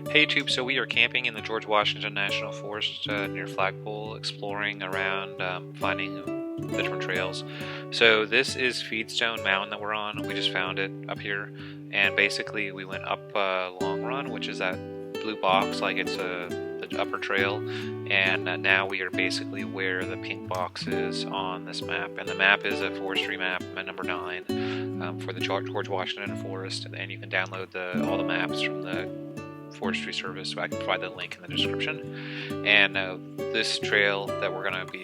Hey YouTube, so we are camping in the George Washington National Forest near Flagpole, exploring around, finding the different trails. So this is Feedstone Mountain that we're on. We just found it up here, and basically we went up Long Run, which is that blue box, like it's the upper trail, and now we are basically where the pink box is on this map. And the map is a Forestry Map, number 9, for the George Washington Forest, and you can download all the maps from the Forestry Service, so I can provide the link in the description. And this trail that we're going to be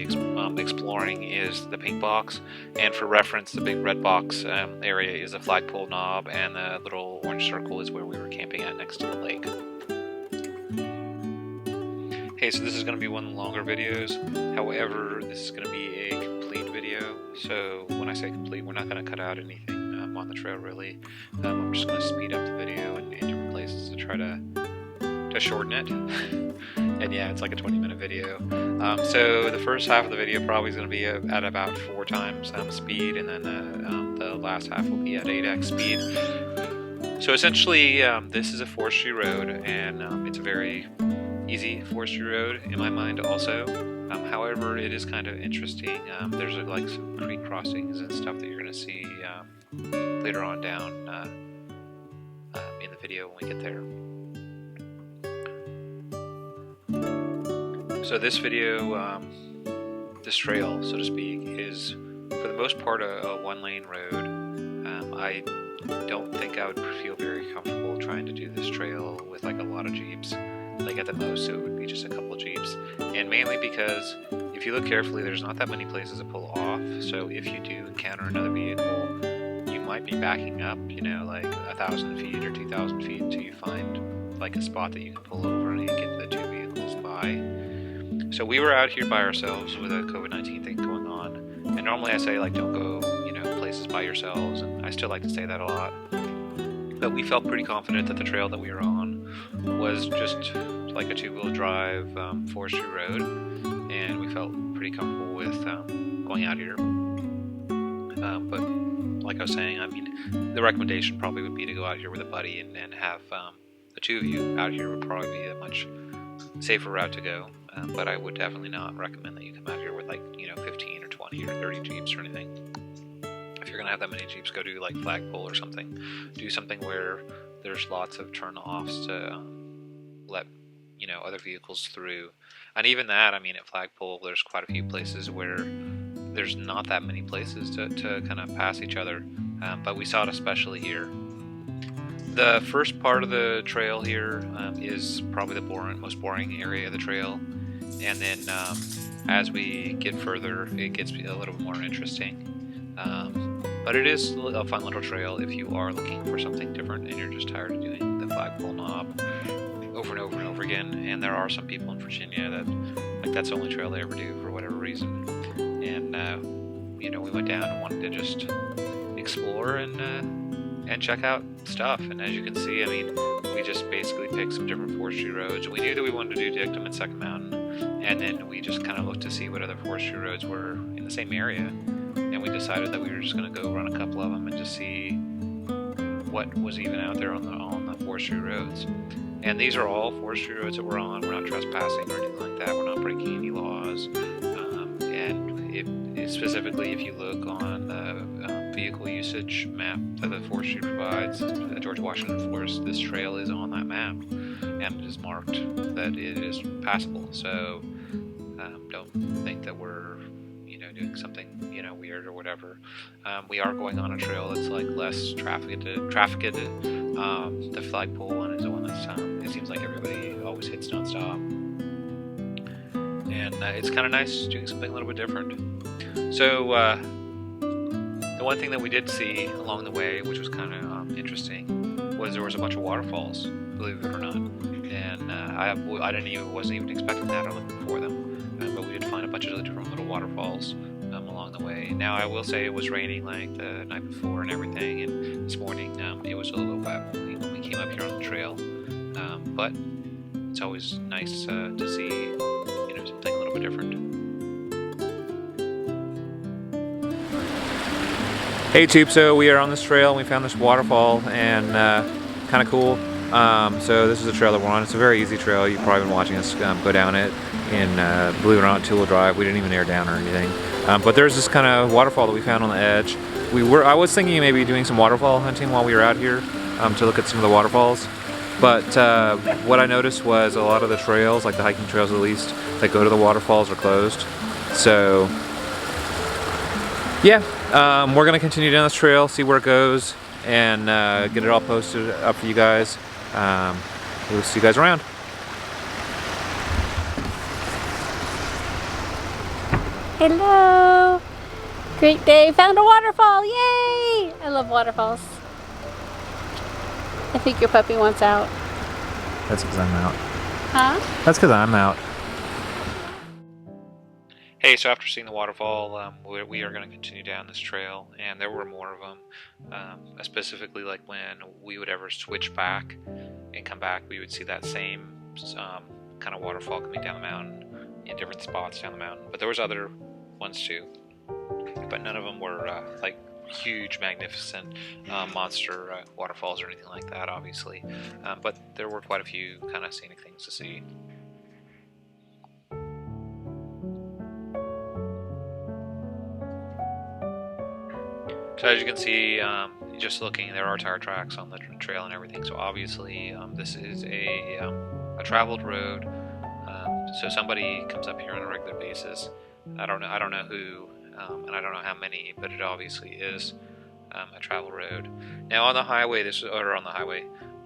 exploring is the pink box, and for reference, the big red box area is a flagpole knob, and the little orange circle is where we were camping at next to the lake. Hey, so this is going to be one of the longer videos. However, this is going to be a complete video, so when I say complete, we're not going to cut out anything on the trail really. I'm just going to speed up the video in different places to try to shorten it. And yeah, it's like a 20-minute video. So the first half of the video probably is going to be at about 4 times speed, and then the last half will be at 8x speed. So essentially, this is a forestry road, and it's a very easy forestry road in my mind also. However, it is kind of interesting. There's like some creek crossings and stuff that you're going to see later on down in the video when we get there. So this video, this trail, so to speak, is for the most part a one-lane road. I don't think I would feel very comfortable trying to do this trail with like a lot of Jeeps. Like at the most it would be just a couple of Jeeps, and mainly because if you look carefully, there's not that many places to pull off. So if you do encounter another vehicle, you might be backing up, you know, like 1,000 feet or 2,000 feet until you find like a spot that you can pull over and get the 2 vehicles by. So we were out here by ourselves with a COVID-19 thing going on, and normally I say like don't go, you know, places by yourselves, and I still like to say that a lot. But we felt pretty confident that the trail that we were on was just like a 2-wheel drive forestry road, and we felt pretty comfortable with going out here. But like I was saying, I mean, the recommendation probably would be to go out here with a buddy and have the 2 of you out here would probably be a much safer route to go. But I would definitely not recommend that you come out here with like, you know, 15 or 20 or 30 Jeeps or anything. If you're going to have that many Jeeps, go do like Flagpole or something. Do something where there's lots of turn-offs to let, you know, other vehicles through. And even that, I mean, at Flagpole, there's quite a few places where there's not that many places to kind of pass each other. But we saw it especially here. The first part of the trail here is probably the most boring area of the trail. And then as we get further, it gets a little bit more interesting. But it is a fun little trail if you are looking for something different and you're just tired of doing the flagpole knob over and over and over again. And there are some people in Virginia that like that's the only trail they ever do for whatever reason. And you know, we went down and wanted to just explore and check out stuff. And as you can see, I mean, we just basically picked some different forestry roads. We knew that we wanted to do Dictum and Second Mountain, and then we just kind of looked to see what other forestry roads were in the same area. And we decided that we were just going to go run a couple of them and just see what was even out there on the forestry roads. And these are all forestry roads that we're on. We're not trespassing or anything like that. We're not breaking any laws. And specifically, if you look on the vehicle usage map that the forestry provides, the George Washington Forest, this trail is on that map, and it is marked that it is passable. So don't think that we're, you know, doing something, you know, weird or whatever. We are going on a trail that's like less trafficked. The flagpole one is the one that's it seems like everybody always hits nonstop, and it's kind of nice doing something a little bit different. So the one thing that we did see along the way, which was kind of interesting, was there was a bunch of waterfalls, believe it or not. And I wasn't even expecting that or looking for them. But we did find a bunch of different little waterfalls along the way. Now I will say it was raining like the night before and everything, and this morning it was a little wet when we came up here on the trail. But it's always nice to see, you know, something a little bit different. Hey YouTube, so we are on this trail and we found this waterfall, and kind of cool. So this is the trail that we're on. It's a very easy trail. You've probably been watching us go down it in, believe it or not, two-wheel drive. We didn't even air down or anything. But there's this kind of waterfall that we found on the edge. I was thinking of maybe doing some waterfall hunting while we were out here to look at some of the waterfalls. But what I noticed was a lot of the trails, like the hiking trails at least, that go to the waterfalls are closed. So yeah, we're gonna continue down this trail, see where it goes, and get it all posted up for you guys. We'll see you guys around. Hello! Great day, found a waterfall, yay! I love waterfalls. I think your puppy wants out. That's because I'm out. Huh? That's because I'm out. Hey, so after seeing the waterfall, we are going to continue down this trail, and there were more of them. Specifically, like when we would ever switch back and come back, we would see that same kind of waterfall coming down the mountain in different spots down the mountain. But there was other ones too, but none of them were like huge, magnificent monster waterfalls or anything like that, obviously. But there were quite a few kind of scenic things to see. So as you can see, just looking, there are tire tracks on the trail and everything. So obviously, this is a traveled road. So somebody comes up here on a regular basis. I don't know who, and I don't know how many, but it obviously is a travel road. Now on the highway,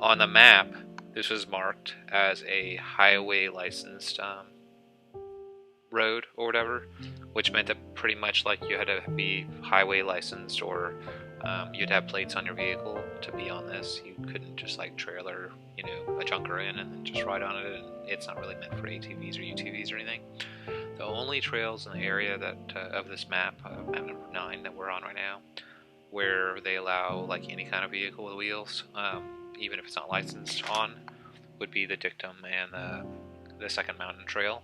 on the map, this was marked as a highway licensed road or whatever, which meant that pretty much like you had to be highway licensed, or you'd have plates on your vehicle to be on this. You couldn't just like trailer, a junker in and then just ride on it, and it's not really meant for ATVs or UTVs or anything. The only trails in the area that of this map, map number 9 that we're on right now, where they allow like any kind of vehicle with wheels, even if it's not licensed on, would be the Dictum and the Second Mountain Trail.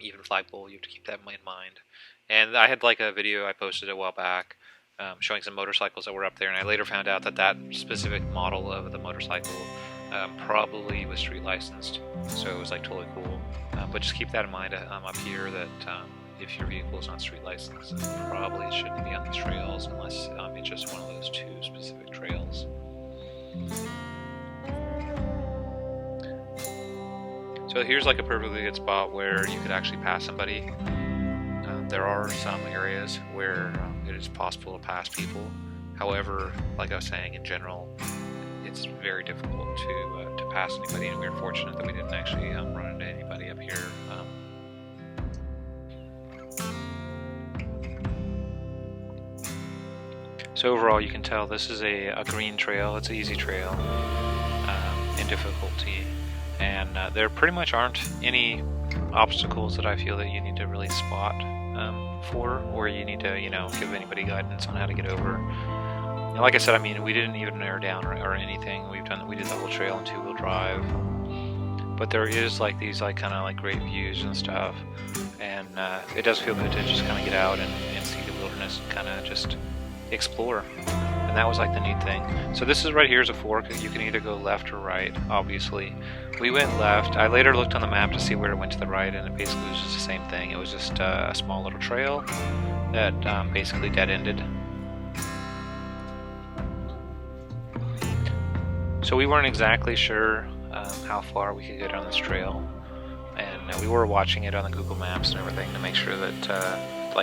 Even flagpole, you have to keep that in mind. And I had like a video I posted a while back showing some motorcycles that were up there, and I later found out that that specific model of the motorcycle probably was street licensed, so it was like totally cool. But just keep that in mind up here, that if your vehicle is not street licensed, it probably shouldn't be on these trails unless it's just one of those 2 specific trails. So here's like a perfectly good spot where you could actually pass somebody. There are some areas where it is possible to pass people. However, like I was saying, in general, it's very difficult to pass anybody, and we were fortunate that we didn't actually run into anybody up here. So overall, you can tell this is a green trail. It's an easy trail in difficulty. And there pretty much aren't any obstacles that I feel that you need to really spot for, or you need to, give anybody guidance on how to get over. And like I said, we didn't even air down or anything. We did the whole trail in 2-wheel drive. But there is like these kind of great views and stuff, and it does feel good to just kind of get out and see the wilderness and kind of just explore. And that was like the neat thing. So this is right here is a fork. You can either go left or right, obviously. We went left. I later looked on the map to see where it went to the right, and it basically was just the same thing. It was just a small little trail that basically dead-ended. So we weren't exactly sure how far we could go down this trail, and we were watching it on the Google Maps and everything to make sure that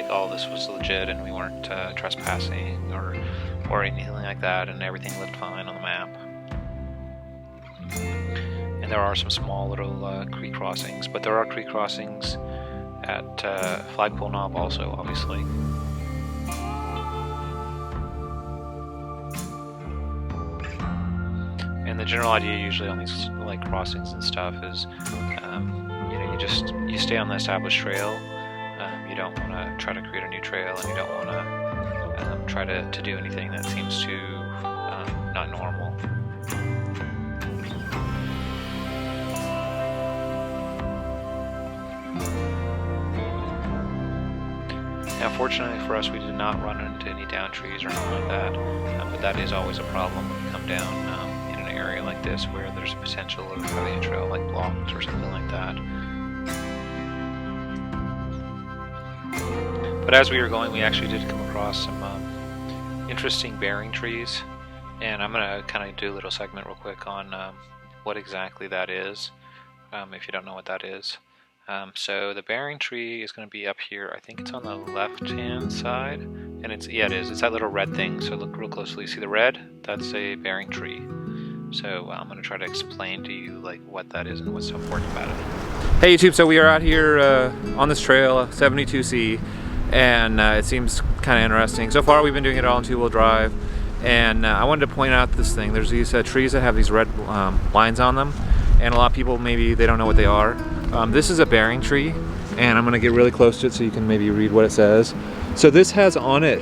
all this was legit and we weren't trespassing or anything like that, and everything looked fine on the map. And there are some small little creek crossings, but there are creek crossings at Flagpole Knob also, obviously. And the general idea usually on these crossings and stuff is, you stay on the established trail. You don't want to try to create a new trail, and you don't want to try to do anything that seems too not normal. Now, fortunately for us, we did not run into any down trees or anything like that, but that is always a problem when you come down. like this where there's a potential of having a trail like blocked or something like that. But as we were going, we actually did come across some interesting bearing trees, and I'm going to kind of do a little segment real quick on what exactly that is, if you don't know what that is. So the bearing tree is going to be up here. I think it's on the left-hand side, and it is. It's that little red thing. So look real closely. See the red? That's a bearing tree. So I'm going to try to explain to you like what that is and what's so important about it. Hey YouTube, so we are out here on this trail, 72C, and it seems kind of interesting. So far we've been doing it all in two-wheel drive, and I wanted to point out this thing. There's these trees that have these red lines on them, and a lot of people, maybe they don't know what they are. This is a bearing tree, and I'm going to get really close to it so you can maybe read what it says. So this has on it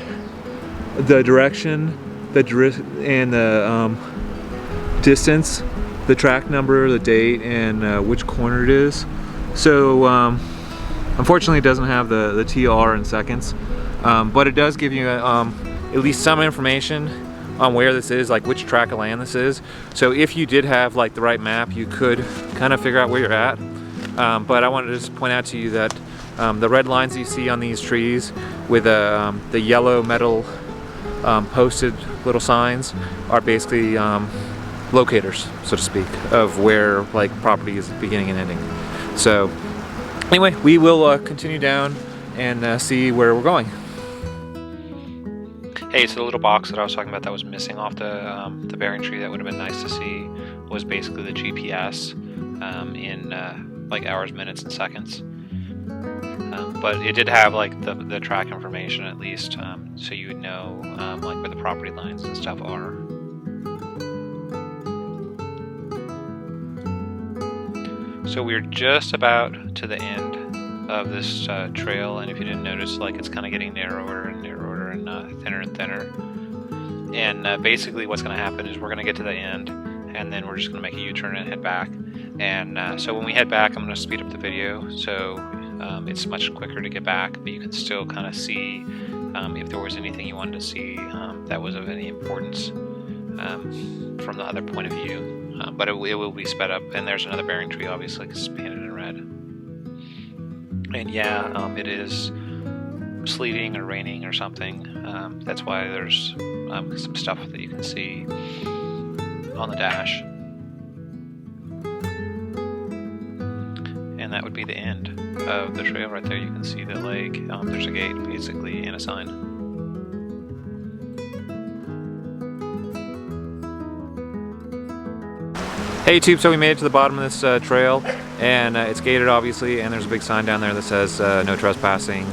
the direction, and the distance, the track number, the date, and which corner it is. So unfortunately it doesn't have the TR in seconds, but it does give you at least some information on where this is, like which tract of land this is. So if you did have like the right map, you could kind of figure out where you're at. But I wanted to just point out to you that the red lines you see on these trees with the yellow metal posted little signs are basically locators, so to speak, of where like property is beginning and ending. So anyway, we will continue down and see where we're going. Hey, so the little box that I was talking about that was missing off the bearing tree that would have been nice to see was basically the GPS in like hours, minutes, and seconds. But it did have like the track information at least, so you would know like where the property lines and stuff are. So we're just about to the end of this trail, and if you didn't notice, like it's kind of getting narrower and narrower and thinner and thinner. And basically what's going to happen is we're going to get to the end, and then we're just going to make a U-turn and head back. And so when we head back, I'm going to speed up the video, so it's much quicker to get back, but you can still kind of see if there was anything you wanted to see that was of any importance from the other point of view. But it will be sped up, and there's another bearing tree, obviously, because it's painted in red. And yeah, it is sleeting or raining or something. That's why there's some stuff that you can see on the dash. And that would be the end of the trail right there. You can see the lake. There's a gate, basically, and a sign. Hey YouTube, so we made it to the bottom of this trail, and it's gated obviously, and there's a big sign down there that says no trespassing,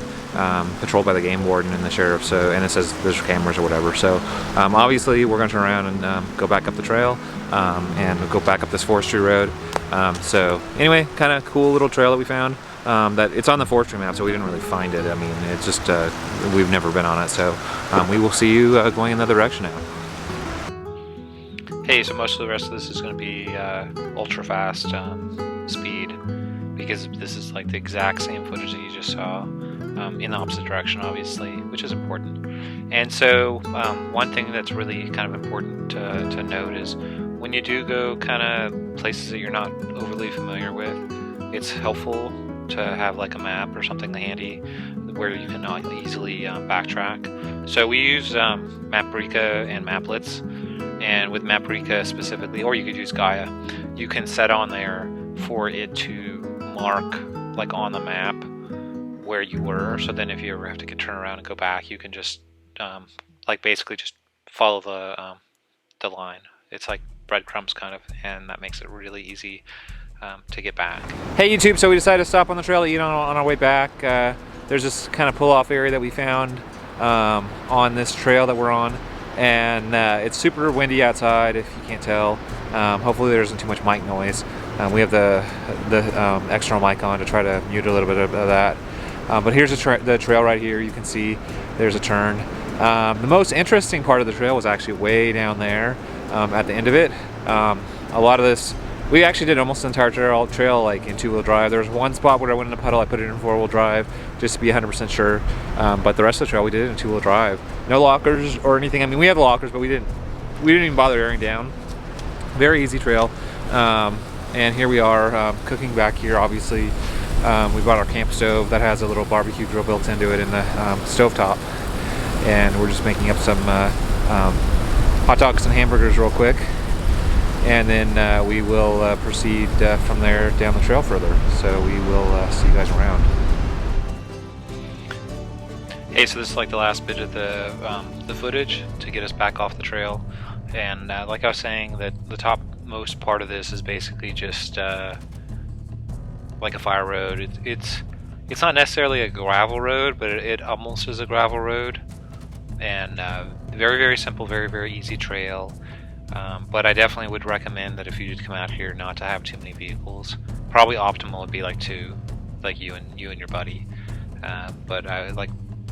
patrolled by the game warden and the sheriff, so, and it says there's cameras or whatever. So obviously we're going to turn around and go back up the trail and go back up this forestry road. So anyway, kind of cool little trail that we found. That it's on the Forestry Map, so we didn't really find it. I mean, it's just we've never been on it, so we will see you going in the other direction now. Hey, so most of the rest of this is going to be ultra fast speed, because this is like the exact same footage that you just saw in the opposite direction, obviously, which is important. And so one thing that's really kind of important to note is when you do go kind of places that you're not overly familiar with, it's helpful to have like a map or something handy where you can like easily backtrack. So we use Maprika and Maplets. And with Maprika specifically, or you could use Gaia, you can set on there for it to mark like on the map where you were. So then if you ever have to turn around and go back, you can just like basically just follow the line. It's like breadcrumbs kind of, and that makes it really easy to get back. Hey YouTube, so we decided to stop on the trail to eat on our way back. There's this kind of pull-off area that we found on this trail that we're on. And it's super windy outside, if you can't tell. Hopefully there isn't too much mic noise. We have the external mic on to try to mute a little bit of that. But here's the trail right here. You can see there's a turn. The most interesting part of the trail was actually way down there at the end of it. A lot of this, we actually did almost the entire trail like in two-wheel drive. There was one spot where I went in a puddle, I put it in four-wheel drive just to be 100% sure. But the rest of the trail we did it in two-wheel drive. No lockers or anything. I mean, we have the lockers, but we didn't even bother airing down. Very easy trail. And here we are cooking back here. Obviously, we bought our camp stove that has a little barbecue grill built into it in the stovetop, and we're just making up some hot dogs and hamburgers real quick, and then we will proceed from there down the trail further. So we will see you guys around. Hey, so this is like the last bit of the footage to get us back off the trail, and like I was saying, that the topmost part of this is basically just like a fire road. It's not necessarily a gravel road, but it almost is a gravel road, and very, very simple, very, very easy trail. But I definitely would recommend that if you did come out here, not to have too many vehicles. Probably optimal would be like 2, like you and your buddy. But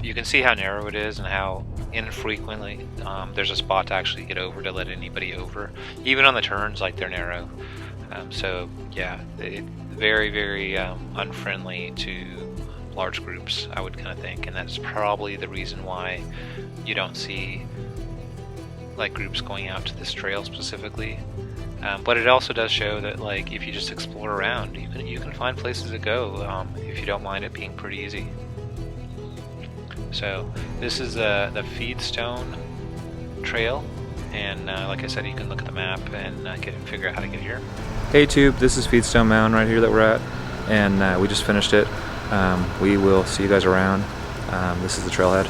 you can see how narrow it is and how infrequently there's a spot to actually get over to let anybody over. Even on the turns, like, they're narrow. So yeah, very, very unfriendly to large groups, I would kind of think, and that's probably the reason why you don't see like groups going out to this trail specifically. But it also does show that, like, if you just explore around, you can find places to go if you don't mind it being pretty easy. So this is the Feedstone trail, and like I said, you can look at the map and figure out how to get here. Hey Tube, this is Feedstone Mountain right here that we're at, and we just finished it. We will see you guys around. This is the trailhead.